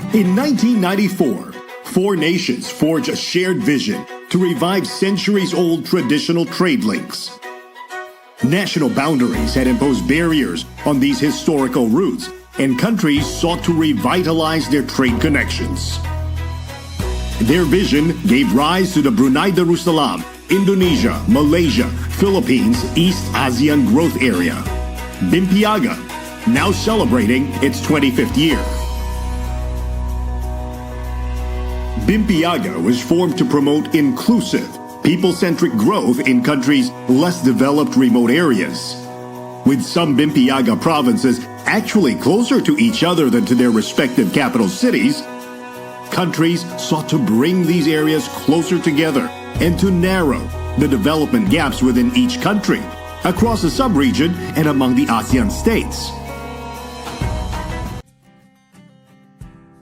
In 1994, four nations forged a shared vision to revive centuries-old traditional trade links. National boundaries had imposed barriers on these historical routes, and countries sought to revitalize their trade connections. Their vision gave rise to the Brunei Darussalam, Indonesia, Malaysia, Philippines, East ASEAN Growth Area, BIMPIAGA, now celebrating its 25th year. BIMPIAGA was formed to promote inclusive, people-centric growth in countries' less developed remote areas. With some BIMPIAGA provinces actually closer to each other than to their respective capital cities, countries sought to bring these areas closer together and to narrow the development gaps within each country, across the sub-region and among the ASEAN states.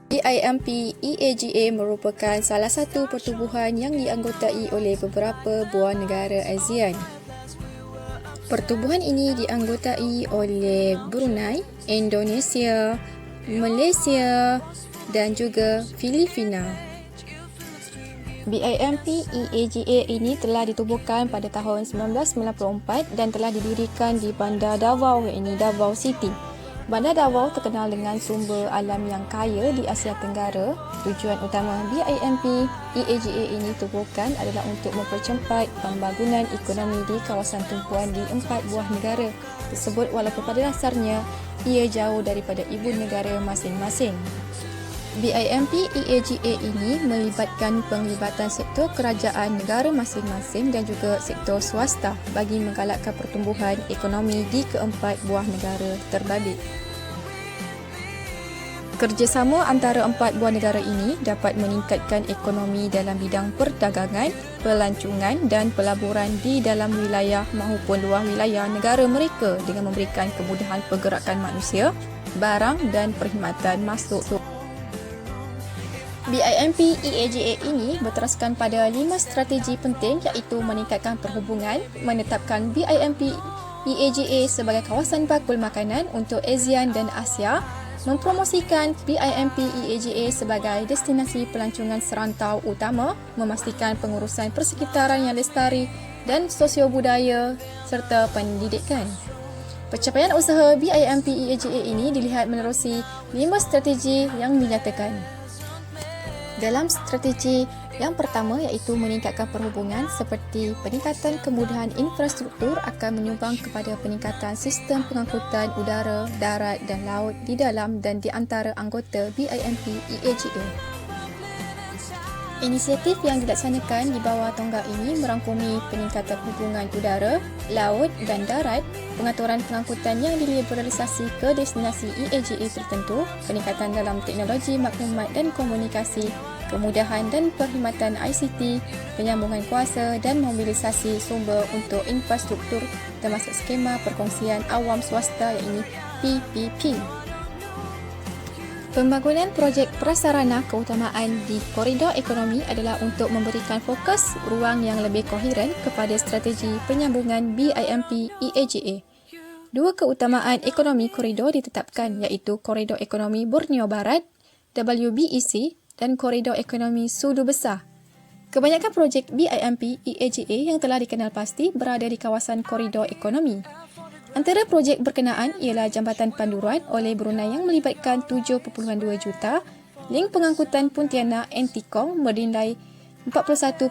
BIMP-EAGA merupakan salah satu pertubuhan yang dianggotai oleh beberapa buah negara ASEAN. Pertubuhan ini dianggotai oleh Brunei, Indonesia, Malaysia dan juga Filipina. BIMP-EAGA ini telah ditubuhkan pada tahun 1994 dan telah didirikan di Bandar Davao, iaitu Davao City. Bandar Davao terkenal dengan sumber alam yang kaya di Asia Tenggara. Tujuan utama BIMP-EAGA ini ditubuhkan adalah untuk mempercepat pembangunan ekonomi di kawasan tumpuan di 4 buah negara tersebut, walaupun pada dasarnya ia jauh daripada ibu negara masing-masing. BIMP-EAGA ini melibatkan penglibatan sektor kerajaan negara masing-masing dan juga sektor swasta bagi menggalakkan pertumbuhan ekonomi di keempat buah negara terbabit. Kerjasama antara 4 buah negara ini dapat meningkatkan ekonomi dalam bidang perdagangan, pelancongan dan pelaburan di dalam wilayah maupun luar wilayah negara mereka dengan memberikan kemudahan pergerakan manusia, barang dan perkhidmatan masuk. BIMP-EAGA ini berteraskan pada 5 strategi penting, iaitu meningkatkan perhubungan, menetapkan BIMP-EAGA sebagai kawasan bakul makanan untuk ASEAN dan Asia, mempromosikan BIMP-EAGA sebagai destinasi pelancongan serantau utama, memastikan pengurusan persekitaran yang lestari dan sosio-budaya serta pendidikan. Pencapaian usaha BIMP-EAGA ini dilihat menerusi 5 strategi yang dinyatakan. Dalam strategi yang pertama, iaitu meningkatkan perhubungan, seperti peningkatan kemudahan infrastruktur akan menyumbang kepada peningkatan sistem pengangkutan udara, darat dan laut di dalam dan di antara anggota BIMP-EAGA. Inisiatif yang dilaksanakan di bawah tonggak ini merangkumi peningkatan hubungan udara, laut dan darat, pengaturan pengangkutan yang diliberalisasi ke destinasi EAGA tertentu, peningkatan dalam teknologi maklumat dan komunikasi, kemudahan dan perkhidmatan ICT, penyambungan kuasa dan mobilisasi sumber untuk infrastruktur termasuk skema perkongsian awam swasta, iaitu PPP. Pembangunan projek prasarana keutamaan di koridor ekonomi adalah untuk memberikan fokus ruang yang lebih koheren kepada strategi penyambungan BIMP-EAGA. 2 keutamaan ekonomi koridor ditetapkan, iaitu Koridor Ekonomi Borneo Barat WBEC dan Koridor Ekonomi Sudu Besar. Kebanyakan projek BIMP-EAGA yang telah dikenal pasti berada di kawasan koridor ekonomi. Antara projek berkenaan ialah Jambatan Panduran oleh Brunei yang melibatkan 7.2 juta, link pengangkutan Pontianak Antikong bernilai 41.10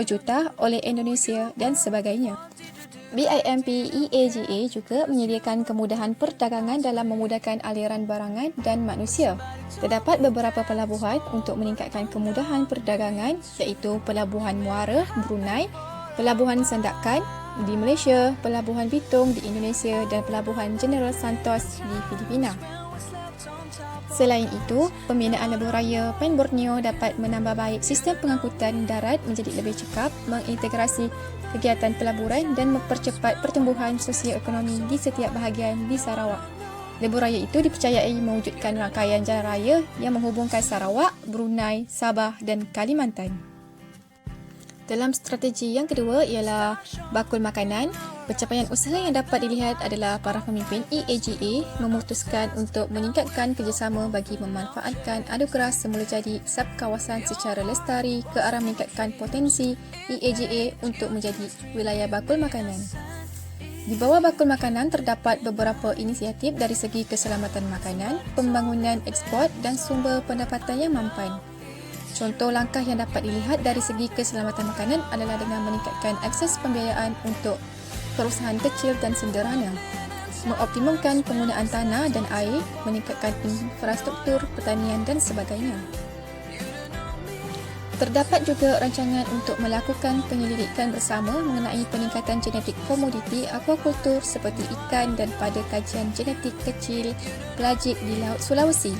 juta oleh Indonesia dan sebagainya. BIMP-EAGA juga menyediakan kemudahan perdagangan dalam memudahkan aliran barangan dan manusia. Terdapat beberapa pelabuhan untuk meningkatkan kemudahan perdagangan, iaitu Pelabuhan Muara, Brunei, Pelabuhan Sandakan di Malaysia, Pelabuhan Bitung di Indonesia dan Pelabuhan General Santos di Filipina. Selain itu, pembinaan lebuh raya Pan Borneo dapat menambah baik sistem pengangkutan darat menjadi lebih cekap, mengintegrasi kegiatan pelaburan dan mempercepat pertumbuhan sosioekonomi di setiap bahagian di Sarawak. Lebuh raya itu dipercayai mewujudkan rangkaian jalan raya yang menghubungkan Sarawak, Brunei, Sabah dan Kalimantan. Dalam strategi yang kedua ialah bakul makanan. Pencapaian usaha yang dapat dilihat adalah para pemimpin EAGA memutuskan untuk meningkatkan kerjasama bagi memanfaatkan anugerah semula jadi sub kawasan secara lestari ke arah meningkatkan potensi EAGA untuk menjadi wilayah bakul makanan. Di bawah bakul makanan terdapat beberapa inisiatif dari segi keselamatan makanan, pembangunan ekspor dan sumber pendapatan yang mampan. Contoh langkah yang dapat dilihat dari segi keselamatan makanan adalah dengan meningkatkan akses pembiayaan untuk perusahaan kecil dan sederhana, mengoptimumkan penggunaan tanah dan air, meningkatkan infrastruktur pertanian dan sebagainya. Terdapat juga rancangan untuk melakukan penyelidikan bersama mengenai peningkatan genetik komoditi aquakultur seperti ikan dan pada kajian genetik kecil pelagik di Laut Sulawesi.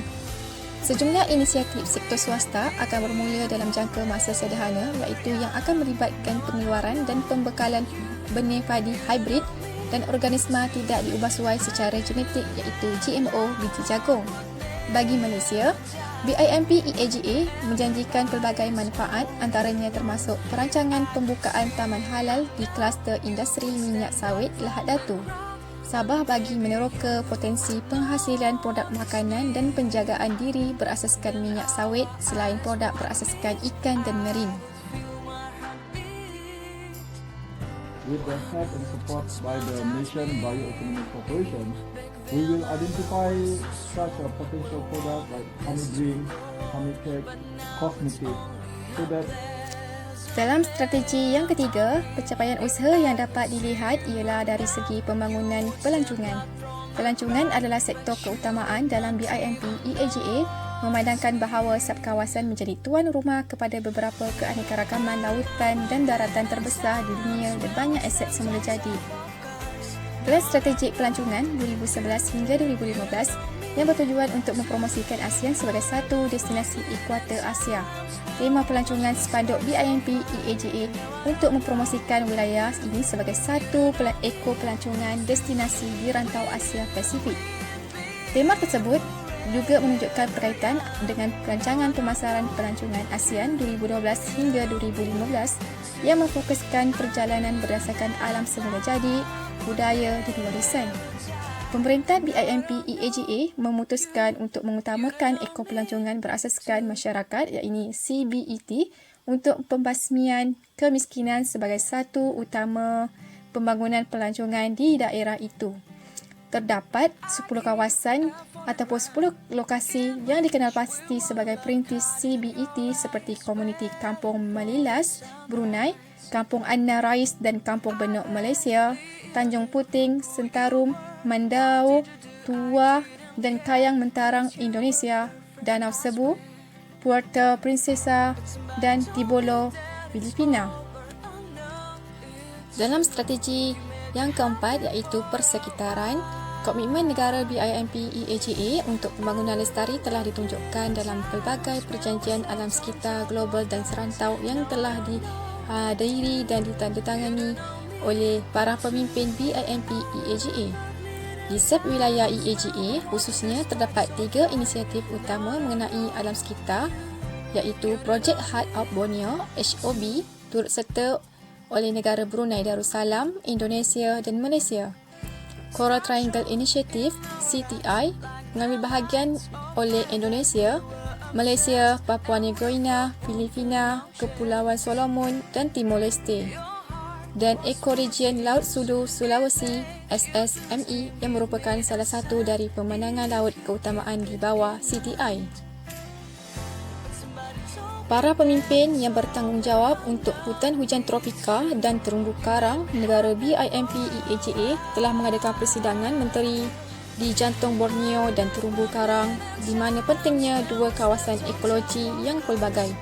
Sejumlah inisiatif sektor swasta akan bermula dalam jangka masa sederhana iaitu yang akan melibatkan pengeluaran dan pembekalan benih padi hybrid dan organisma tidak diubah suai secara genetik iaitu GMO biji jagung. Bagi Malaysia, BIMP EAGA menjanjikan pelbagai manfaat antaranya termasuk perancangan pembukaan taman halal di kluster industri minyak sawit Lahad Datu. Sabah bagi meneroka potensi penghasilan produk makanan dan penjagaan diri berasaskan minyak sawit selain produk berasaskan ikan dan marin. With the help and support by the Malaysian Bioeconomic Corporation, we will identify such a potential product like honey drink, honey cake, cosmetic, so that dalam strategi yang ketiga, pencapaian usaha yang dapat dilihat ialah dari segi pembangunan pelancongan. Pelancongan adalah sektor keutamaan dalam BIMP EAGA memandangkan bahawa subkawasan menjadi tuan rumah kepada beberapa keanekaragaman lautan dan daratan terbesar di dunia dan banyak aset semula jadi. Plan strategik pelancongan 2011 hingga 2015 yang bertujuan untuk mempromosikan ASEAN sebagai satu destinasi ekuator Asia. Tema pelancongan spanduk BIMP EAGA untuk mempromosikan wilayah ini sebagai satu eko-pelancongan destinasi di rantau Asia Pasifik. Tema tersebut juga menunjukkan berkaitan dengan perancangan pemasaran pelancongan ASEAN 2012 hingga 2015 yang memfokuskan perjalanan berdasarkan alam semula jadi, budaya dan warisan. Pemerintah BIMP EAGA memutuskan untuk mengutamakan eko-pelancongan berasaskan masyarakat iaitu CBET untuk pembasmian kemiskinan sebagai satu utama pembangunan pelancongan di daerah itu. Terdapat 10 kawasan ataupun 10 lokasi yang dikenal pasti sebagai perintis CBET seperti komuniti Kampung Malilas, Brunei, Kampung Anna Rais dan Kampung Benuk Malaysia, Tanjung Puting, Sentarum, Mandau, Tua dan Kayang Mentarang Indonesia, Danau Sebu, Puerto Princesa dan Tibolo, Filipina. Dalam strategi yang keempat iaitu persekitaran, komitmen negara BIMP EAGA untuk pembangunan lestari telah ditunjukkan dalam pelbagai perjanjian alam sekitar global dan serantau yang telah dihadiri dan ditandatangani oleh para pemimpin BIMP EAGA. Di sub-wilayah EAGA khususnya terdapat 3 inisiatif utama mengenai alam sekitar iaitu Projek Heart of Borneo HOB turut serta oleh negara Brunei Darussalam, Indonesia dan Malaysia. Coral Triangle Initiative CTI mengambil bahagian oleh Indonesia, Malaysia, Papua New Guinea, Filipina, Kepulauan Solomon dan Timor Leste. Dan Ekoregion Laut Sulu Sulawesi SSME yang merupakan salah satu dari pemandangan laut keutamaan di bawah CTI. Para pemimpin yang bertanggungjawab untuk hutan hujan tropika dan terumbu karang negara BIMP EAGA telah mengadakan persidangan menteri di jantung Borneo dan terumbu karang di mana pentingnya dua kawasan ekologi yang pelbagai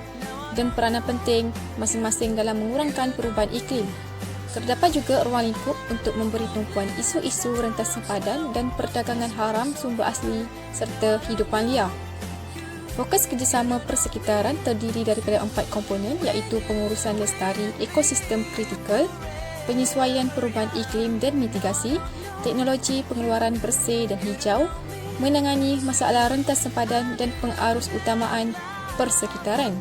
dan peranan penting masing-masing dalam mengurangkan perubahan iklim. Terdapat juga ruang lingkup untuk memberi tumpuan isu-isu rentas sempadan dan perdagangan haram sumber asli serta hidupan liar. Fokus kerjasama persekitaran terdiri daripada 4 komponen iaitu pengurusan lestari ekosistem kritikal, penyesuaian perubahan iklim dan mitigasi, teknologi pengeluaran bersih dan hijau, menangani masalah rentas sempadan dan pengarus utamaan persekitaran.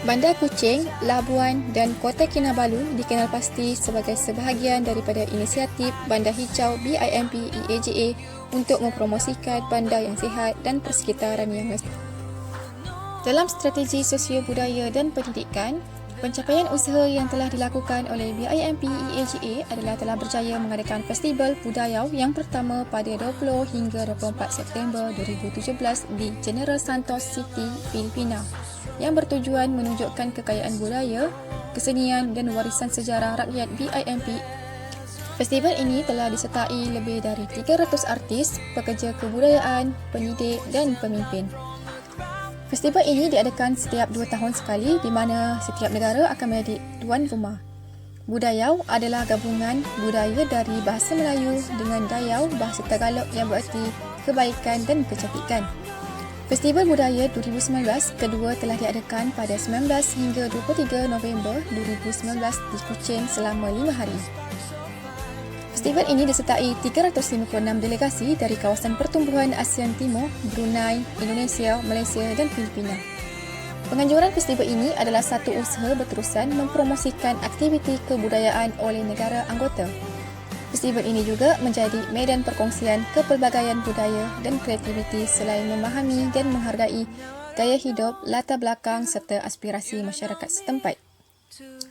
Bandar Kuching, Labuan dan Kota Kinabalu dikenal pasti sebagai sebahagian daripada inisiatif Bandar Hijau BIMP EAGA untuk mempromosikan bandar yang sihat dan persekitaran yang lestari. Dalam strategi sosio budaya dan pendidikan, pencapaian usaha yang telah dilakukan oleh BIMP EAGA adalah telah berjaya mengadakan Festival Budayau yang pertama pada 20 hingga 24 September 2017 di General Santos City, Filipina, yang bertujuan menunjukkan kekayaan budaya, kesenian dan warisan sejarah rakyat BIMP. Festival ini telah disertai lebih dari 300 artis, pekerja kebudayaan, pendidik dan pemimpin. Festival ini diadakan setiap 2 tahun sekali di mana setiap negara akan menjadi tuan rumah. Budayau adalah gabungan budaya dari bahasa Melayu dengan Dayau, bahasa Tagalog yang bererti kebaikan dan kecantikan. Festival Budaya 2019 kedua telah diadakan pada 19 hingga 23 November 2019 di Kuching selama 5 hari. Festival ini disertai 356 delegasi dari kawasan pertumbuhan ASEAN Timur, Brunei, Indonesia, Malaysia dan Filipina. Penganjuran festival ini adalah satu usaha berterusan mempromosikan aktiviti kebudayaan oleh negara anggota. Festival ini juga menjadi medan perkongsian kepelbagaian budaya dan kreativiti selain memahami dan menghargai gaya hidup, latar belakang serta aspirasi masyarakat setempat.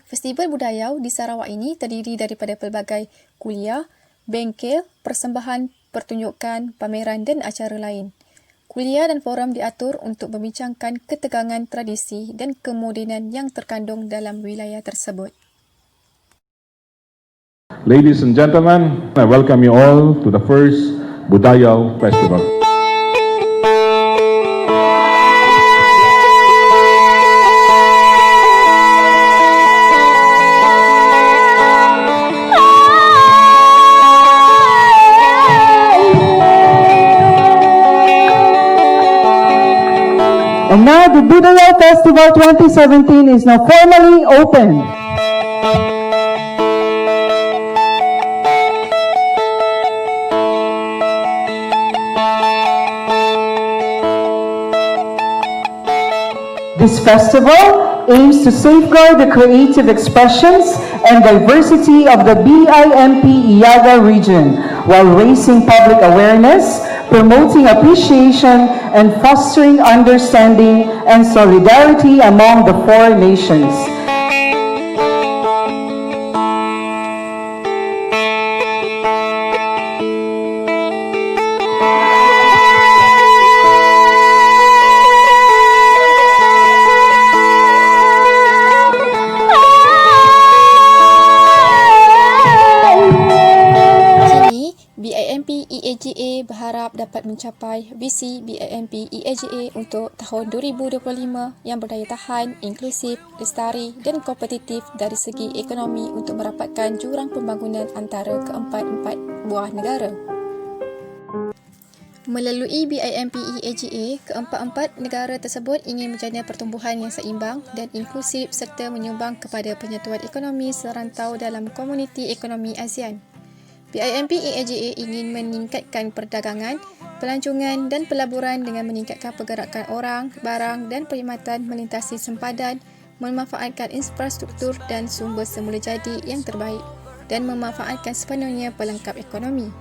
Festival Budayau di Sarawak ini terdiri daripada pelbagai kuliah, bengkel, persembahan, pertunjukan, pameran dan acara lain. Kuliah dan forum diatur untuk membincangkan ketegangan tradisi dan kemodenan yang terkandung dalam wilayah tersebut. Ladies and gentlemen, I welcome you all to the first Budayau Festival. And now the Budayau Festival 2017 is now formally open. This festival aims to safeguard the creative expressions and diversity of the BIMP Iaga region while raising public awareness, promoting appreciation, and fostering understanding and solidarity among the 4 nations. BIMP EAGA berharap dapat mencapai visi BIMP EAGA untuk tahun 2025 yang berdaya tahan, inklusif, lestari dan kompetitif dari segi ekonomi untuk merapatkan jurang pembangunan antara keempat-empat buah negara. Melalui BIMP EAGA, keempat-empat negara tersebut ingin menjana pertumbuhan yang seimbang dan inklusif serta menyumbang kepada penyatuan ekonomi serantau dalam komuniti ekonomi ASEAN. BIMP EAGA ingin meningkatkan perdagangan, pelancongan dan pelaburan dengan meningkatkan pergerakan orang, barang dan perkhidmatan melintasi sempadan, memanfaatkan infrastruktur dan sumber semula jadi yang terbaik dan memanfaatkan sepenuhnya pelengkap ekonomi.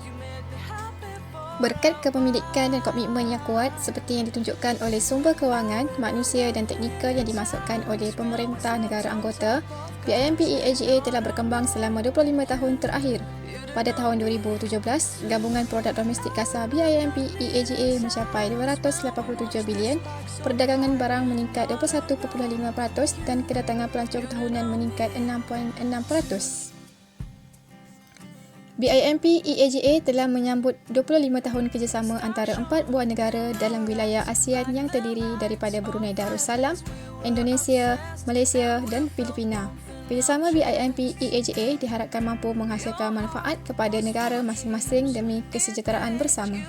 Berkat kepemilikan dan komitmen yang kuat seperti yang ditunjukkan oleh sumber kewangan, manusia dan teknikal yang dimasukkan oleh pemerintah negara anggota, BIMP EAGA telah berkembang selama 25 tahun terakhir. Pada tahun 2017, gabungan produk domestik kasar BIMP EAGA mencapai 287 bilion, perdagangan barang meningkat 21.5% dan kedatangan pelancong tahunan meningkat 6.6%. BIMP EAGA telah menyambut 25 tahun kerjasama antara 4 buah negara dalam wilayah ASEAN yang terdiri daripada Brunei Darussalam, Indonesia, Malaysia dan Filipina. Kerjasama BIMP EAGA diharapkan mampu menghasilkan manfaat kepada negara masing-masing demi kesejahteraan bersama.